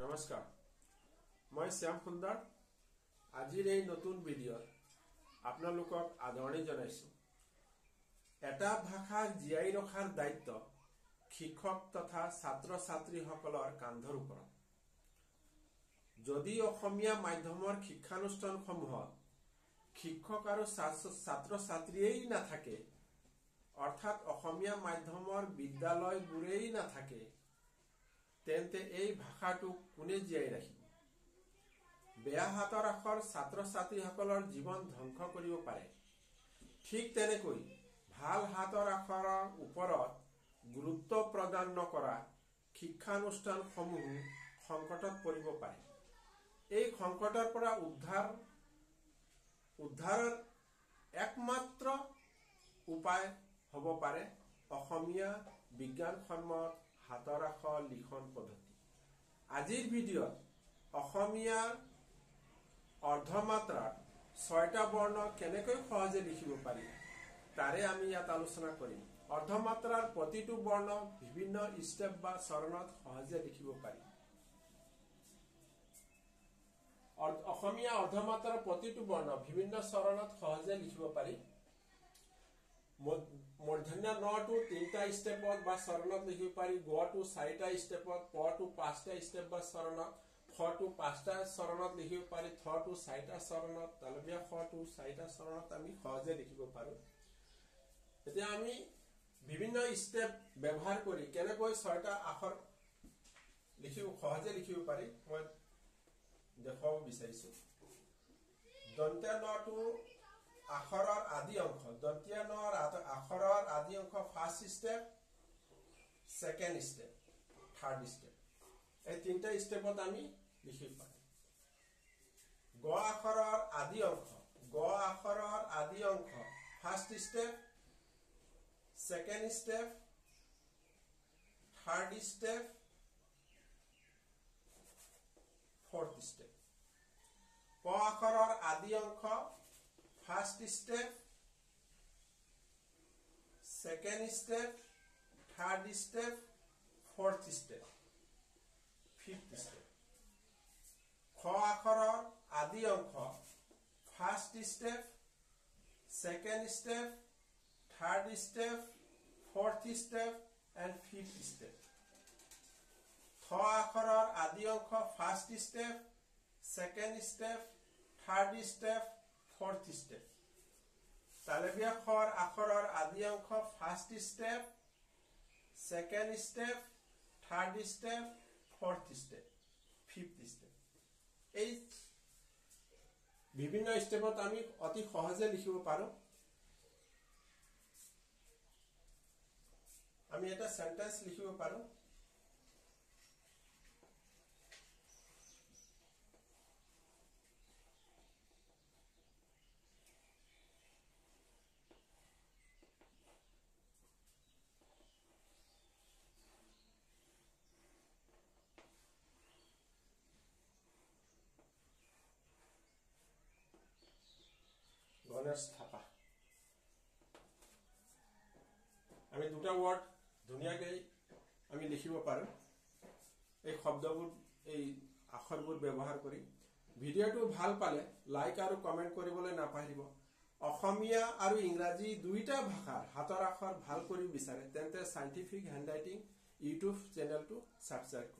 নমস্কাৰ মই শ্যাম সুন্দৰ আজিৰ এই নতুন ভিডিঅ'ত আপোনালোকক আদৰণি জনাইছো এটা ভাষাক জীয়াই ৰখাৰ দায়িত্ব শিক্ষক তথা ছাত্ৰ ছাত্ৰীসকলৰ কান্ধৰ ওপৰত যদি অসমীয়া মাধ্যমৰ শিক্ষানুষ্ঠানসমূহত শিক্ষক আৰু ছাত্ৰ ছাত্ৰীয়েই নাথাকে অৰ্থাৎ অসমীয়া মাধ্যমৰ বিদ্যালয়বোৰেই নাথাকে তেন্তে এই ভাষাটোক কোনে জীয়াই ৰাখিব বেয়া হাতৰ আখৰ ছাত্ৰ ছাত্ৰীসকলৰ জীৱন ধ্বংস কৰিব পাৰে ঠিক তেনেকৈ ভাল হাতৰ আখৰৰ ওপৰত গুৰুত্ব প্ৰদান নকৰা শিক্ষানুষ্ঠানসমূহ সংকটত পৰিব পাৰে এই সংকটৰ পৰা উদ্ধাৰৰ একমাত্ৰ উপায় হ'ব পাৰে অসমীয়া বিজ্ঞানসন্মত হাতৰ আখৰ লিখন পদ্ধতি আজিৰ ভিডিঅ'ত অসমীয়া অৰ্ধমাত্ৰাৰ 6টা বৰ্ণ কেনেকৈ সহজে লিখিব পাৰি তাৰে আমি ইয়াত আলোচনা কৰিম অৰ্ধমাত্ৰাৰ প্ৰতিটো বৰ্ণ বিভিন্ন ষ্টেপ বা চৰণত সহজে লিখিব পাৰি অসমীয়া অৰ্ধমাত্ৰাৰ প্ৰতিটো বৰ্ণ বিভিন্ন চৰণত সহজে লিখিব পাৰি মূৰ্ধন্য নটো 3টা ষ্টেপত বা চৰণত লিখিব পাৰি গটো 4টা ষ্টেপত পটো 5টা ষ্টেপ বা চৰণত ফটো 5টা চৰণত লিখিব পাৰি থটো 4টা চৰণত তালবীয়া ফটো 4টা চৰণত আমি সহজে লিখিব পাৰো এতিয়া আমি বিভিন্ন ষ্টেপ ব্যৱহাৰ কৰি কেনেকৈ 6টা আখৰ সহজে লিখিব পাৰি মই দেখাব বিচাৰিছো দন্ত্য নটো আখৰৰ আদি অংশ দন্তীয় নৰ আখৰৰ আদি অংশ first step second step third step এই তিনটা স্টেপত আমি লিখিব পাৰি গ আখৰৰ আদি অংশ first step second step third step fourth step প আখৰৰ আদি অংশ First step, second step, third step, fourth step, fifth step. খ আখৰৰ আদি অংশ first step, second step, third step, fourth step, and fifth step. ঠ আখৰৰ আদি অংশ first step, second step, third step, fourth step তালবীয়া খৰ আখৰৰ আদি অংশ first step second step third step fourth step fifth step এই বিভিন্ন স্টেপত আমি অতি সহজে লিখিব পাৰো আমি এটা সেন্টেন্স লিখিব পাৰো গণেশ থাপা আমি দুটা ওয়াৰ্ড ধুনিয়াকৈ আমি লিখিব পাৰো এই শব্দবোৰ এই আখৰবোৰ ব্যৱহাৰ কৰি ভিডিঅটো ভাল পালে লাইক আৰু কমেন্ট কৰিবলৈ নাপাহৰিব অসমীয়া আৰু ইংৰাজী দুইটা ভাষাৰ হাতৰ আখৰ ভাল কৰি বিচাৰে তেন্তে সাইন্টিফিক হ্যান্ডৰাইটিং ইউটিউব চেনেলটো সাবস্ক্ৰাইব